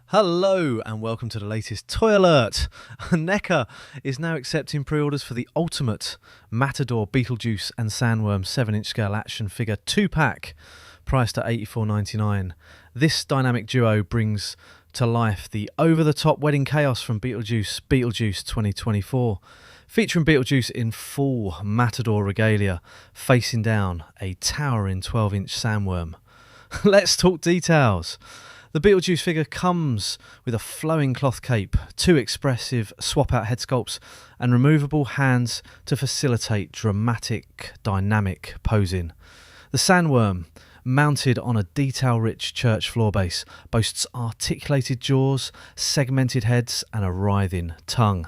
Hello and welcome to the latest Toy Alert. NECA is now accepting pre-orders for the ultimate Matador, Beetlejuice and Sandworm 7-inch scale action figure 2-pack, priced at $84.99. This dynamic duo brings to life the over-the-top wedding chaos from Beetlejuice 2024, featuring Beetlejuice in full Matador regalia, facing down a towering 12-inch Sandworm. Let's talk details. The Beetlejuice figure comes with a flowing cloth cape, two expressive swap-out head sculpts, and removable hands to facilitate dramatic, dynamic posing. The Sandworm, mounted on a detail-rich church floor base, boasts articulated jaws, segmented heads, and a writhing tongue.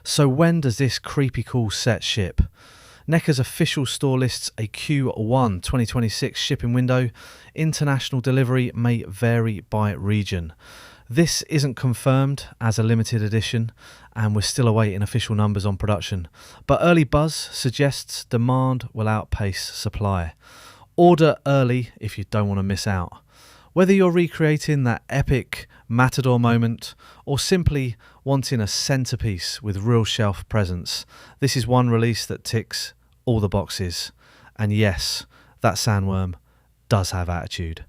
So when does this creepy cool set ship? NECA's official store lists a Q1 2026 shipping window. International delivery may vary by region. This isn't confirmed as a limited edition, and we're still awaiting official numbers on production. But early buzz suggests demand will outpace supply. Order early if you don't want to miss out. Whether you're recreating that epic Matador moment or simply wanting a centerpiece with real shelf presence, this is one release that ticks all the boxes. And yes, that Sandworm does have attitude.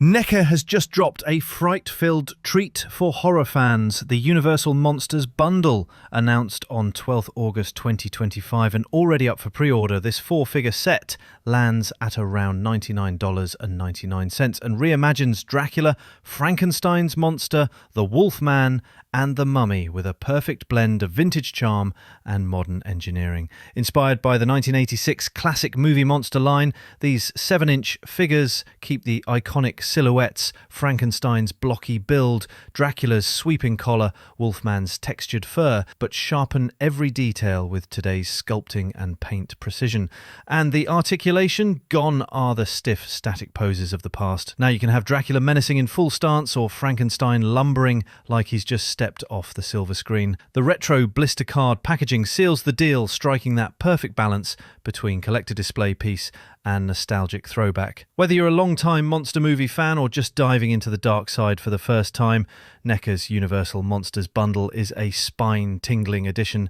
NECA has just dropped a fright-filled treat for horror fans, the Universal Monsters bundle, announced on 12th August 2025 and already up for pre-order. This 4-figure set lands at around $99.99 and reimagines Dracula, Frankenstein's monster, the Wolfman and the Mummy with a perfect blend of vintage charm and modern engineering. Inspired by the 1986 classic movie monster line, these 7-inch figures keep the iconic silhouettes, Frankenstein's blocky build, Dracula's sweeping collar, Wolfman's textured fur, but sharpen every detail with today's sculpting and paint precision. And the articulation? Gone are the stiff, static poses of the past. Now you can have Dracula menacing in full stance or Frankenstein lumbering like he's just stepped off the silver screen. The retro blister card packaging seals the deal, striking that perfect balance between collector display piece and nostalgic throwback. Whether you're a long-time monster movie fan or just diving into the dark side for the first time, NECA's Universal Monsters bundle is a spine-tingling addition.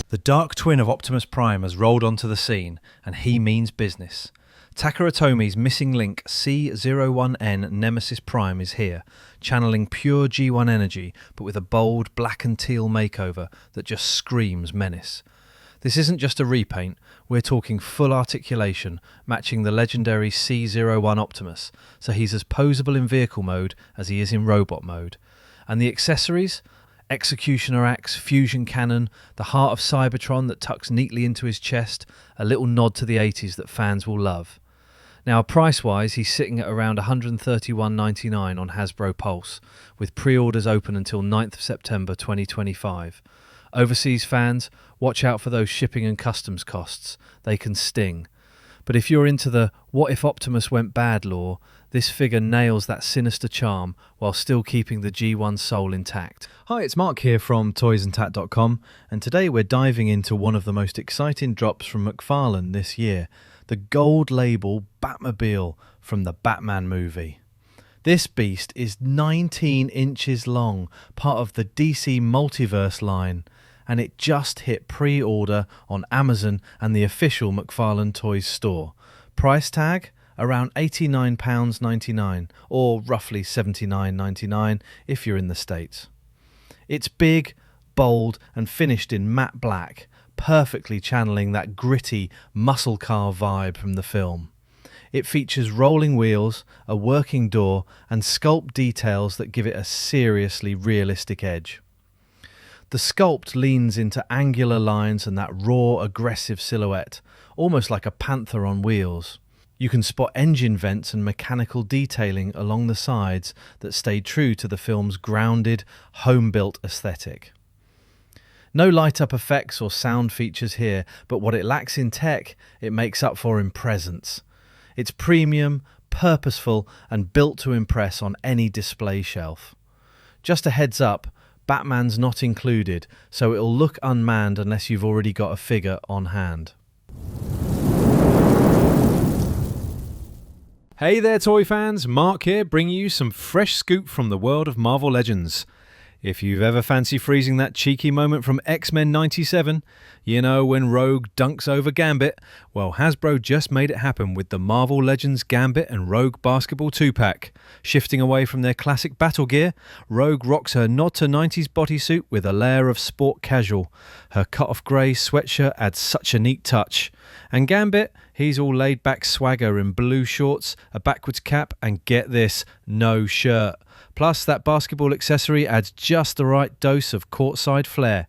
The dark twin of Optimus Prime has rolled onto the scene, and he means business. Takara Tomy's missing link C01N Nemesis Prime is here, channeling pure G1 energy, but with a bold black and teal makeover that just screams menace. This isn't just a repaint, we're talking full articulation, matching the legendary C01 Optimus, so he's as posable in vehicle mode as he is in robot mode. And the accessories? Executioner axe, fusion cannon, the heart of Cybertron that tucks neatly into his chest, a little nod to the 80s that fans will love. Now, price-wise, he's sitting at around $131.99 on Hasbro Pulse, with pre-orders open until 9th of September 2025. Overseas fans, watch out for those shipping and customs costs. They can sting. But if you're into the what if Optimus went bad lore, this figure nails that sinister charm while still keeping the G1 soul intact. Hi, it's Mark here from toysandtat.com, and today we're diving into one of the most exciting drops from McFarlane this year, the Gold Label Batmobile from the Batman movie. This beast is 19 inches long, part of the DC Multiverse line, and it just hit pre-order on Amazon and the official McFarlane Toys store. Price tag? Around £89.99, or roughly $79.99 if you're in the States. It's big, bold, and finished in matte black, perfectly channeling that gritty muscle car vibe from the film. It features rolling wheels, a working door, and sculpt details that give it a seriously realistic edge. The sculpt leans into angular lines and that raw, aggressive silhouette, almost like a panther on wheels. You can spot engine vents and mechanical detailing along the sides that stay true to the film's grounded, home-built aesthetic. No light-up effects or sound features here, but what it lacks in tech, it makes up for in presence. It's premium, purposeful, and built to impress on any display shelf. Just a heads up, Batman's not included, so it'll look unmanned unless you've already got a figure on hand. Hey there toy fans, Mark here bringing you some fresh scoop from the world of Marvel Legends. If you've ever fancied freezing that cheeky moment from X-Men 97, you know when Rogue dunks over Gambit, well Hasbro just made it happen with the Marvel Legends Gambit and Rogue Basketball 2-pack. Shifting away from their classic battle gear, Rogue rocks her nod to 90s bodysuit with a layer of sport casual. Her cut-off grey sweatshirt adds such a neat touch. And Gambit, he's all laid back swagger in blue shorts, a backwards cap and get this, no shirt. Plus that basketball accessory adds just the right dose of courtside flair.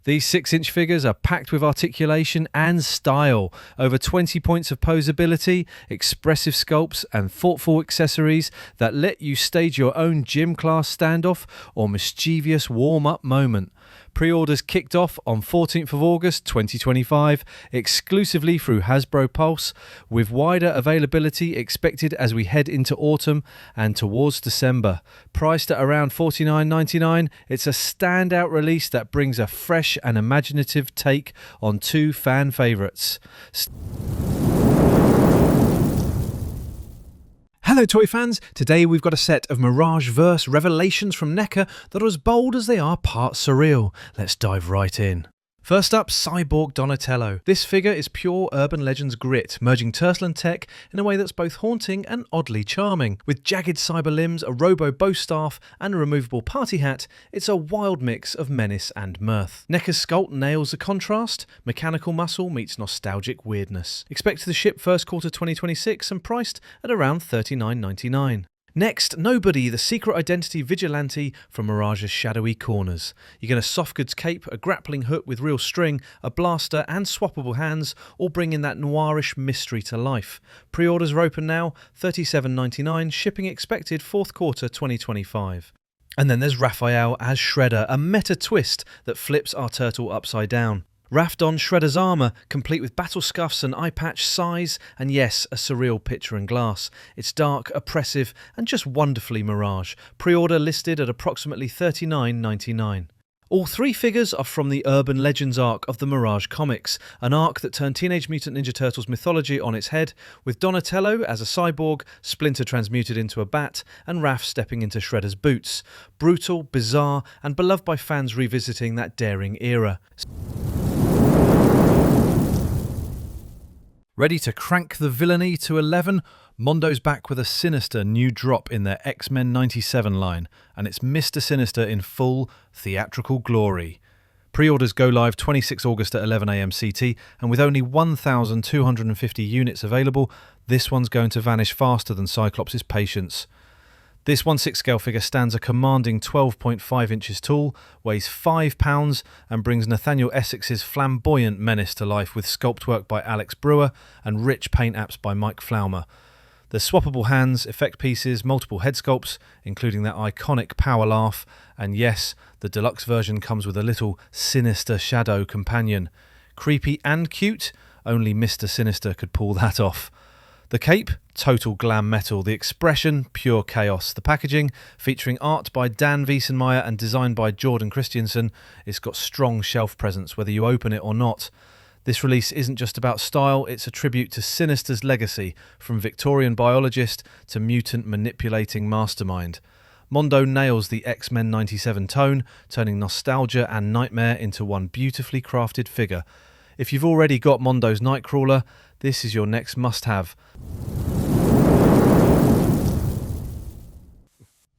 These 6-inch figures are packed with articulation and style, over 20 points of posability, expressive sculpts and thoughtful accessories that let you stage your own gym class standoff or mischievous warm-up moment. Pre-orders kicked off on 14th of August 2025, exclusively through Hasbro Pulse, with wider availability expected as we head into autumn and towards December. Priced at around $49.99, it's a standout release that brings a fresh and imaginative take on two fan favourites. Hello toy fans, today we've got a set of Mirageverse revelations from NECA that are as bold as they are part surreal. Let's dive right in. First up, Cyborg Donatello. This figure is pure Urban Legends grit, merging turtle and tech in a way that's both haunting and oddly charming. With jagged cyber limbs, a robo bow staff and a removable party hat, it's a wild mix of menace and mirth. NECA's sculpt nails the contrast, mechanical muscle meets nostalgic weirdness. Expected to ship first quarter 2026 and priced at around $39.99. Next, Nobody, the secret identity vigilante from Mirage's shadowy corners. You get a soft goods cape, a grappling hook with real string, a blaster and swappable hands, all bringing that noirish mystery to life. Pre-orders are open now, $37.99, shipping expected fourth quarter 2025. And then there's Raphael as Shredder, a meta twist that flips our turtle upside down. Raph dons Shredder's armour, complete with battle scuffs and eye patch size, and yes, a surreal picture in glass. It's dark, oppressive, and just wonderfully Mirage. Pre-order listed at approximately $39.99. All three figures are from the Urban Legends arc of the Mirage comics, an arc that turned Teenage Mutant Ninja Turtles mythology on its head, with Donatello as a cyborg, Splinter transmuted into a bat, and Raph stepping into Shredder's boots. Brutal, bizarre, and beloved by fans revisiting that daring era. Ready to crank the villainy to 11? Mondo's back with a sinister new drop in their X-Men 97 line, and it's Mister Sinister in full theatrical glory. Pre-orders go live 26 August at 11 AM CT, and with only 1,250 units available, this one's going to vanish faster than Cyclops' patience. This 1/6 scale figure stands a commanding 12.5 inches tall, weighs £5 and brings Nathaniel Essex's flamboyant menace to life with sculpt work by Alex Brewer and rich paint apps by Mike Flaumer. There's swappable hands, effect pieces, multiple head sculpts, including that iconic power laugh, and yes, the deluxe version comes with a little sinister shadow companion. Creepy and cute, only Mister Sinister could pull that off. The cape, total glam metal. The expression, pure chaos. The packaging, featuring art by Dan Wiesenmeyer and designed by Jordan Christiansen, it's got strong shelf presence whether you open it or not. This release isn't just about style, it's a tribute to Sinister's legacy, from Victorian biologist to mutant manipulating mastermind. Mondo nails the X-Men 97 tone, turning nostalgia and nightmare into one beautifully crafted figure. If you've already got Mondo's Nightcrawler, this is your next must-have.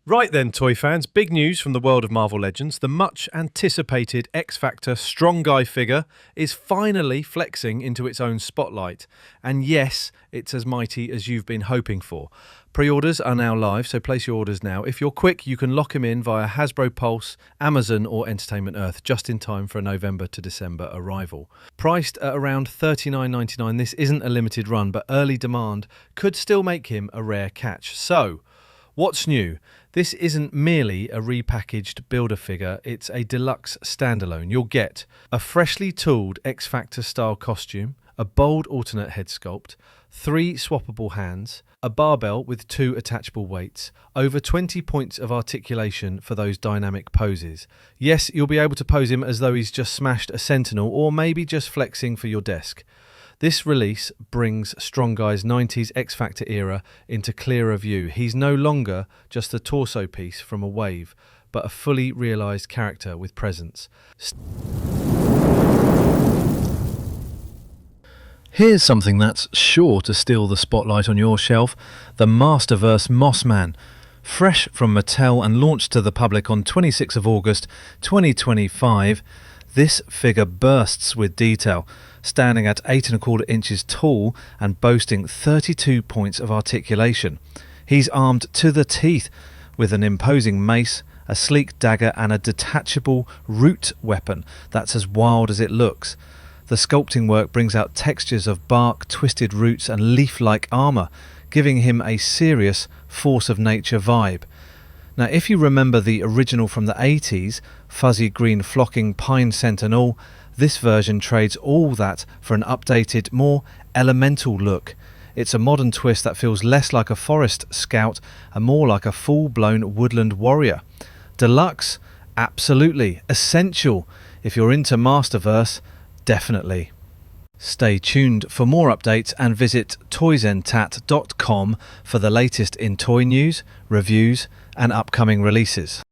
Right then, toy fans, big news from the world of Marvel Legends. The much-anticipated X-Factor Strong Guy figure is finally flexing into its own spotlight. And yes, it's as mighty as you've been hoping for. Pre-orders are now live, so place your orders now. If you're quick, you can lock him in via Hasbro Pulse, Amazon or Entertainment Earth, just in time for a November to December arrival. Priced at around $39.99, this isn't a limited run, but early demand could still make him a rare catch. So, what's new? This isn't merely a repackaged Build-A-Figure, it's a deluxe standalone. You'll get a freshly tooled X-Factor style costume, a bold alternate head sculpt, 3 swappable hands, a barbell with 2 attachable weights, over 20 points of articulation for those dynamic poses. Yes, you'll be able to pose him as though he's just smashed a sentinel or maybe just flexing for your desk. This release brings Strong Guy's 90s X Factor era into clearer view. He's no longer just a torso piece from a wave, but a fully realised character with presence. Here's something that's sure to steal the spotlight on your shelf, the Masterverse Mossman. Fresh from Mattel and launched to the public on 26th of August 2025, this figure bursts with detail, standing at 8¼ inches tall and boasting 32 points of articulation. He's armed to the teeth with an imposing mace, a sleek dagger and a detachable root weapon that's as wild as it looks. The sculpting work brings out textures of bark, twisted roots and leaf-like armour, giving him a serious force of nature vibe. Now, if you remember the original from the 80s, fuzzy green flocking, pine scent and all, this version trades all that for an updated, more elemental look. It's a modern twist that feels less like a forest scout and more like a full-blown woodland warrior. Deluxe? Absolutely. Essential. If you're into Masterverse, definitely. Stay tuned for more updates and visit toysentat.com for the latest in toy news, reviews and upcoming releases.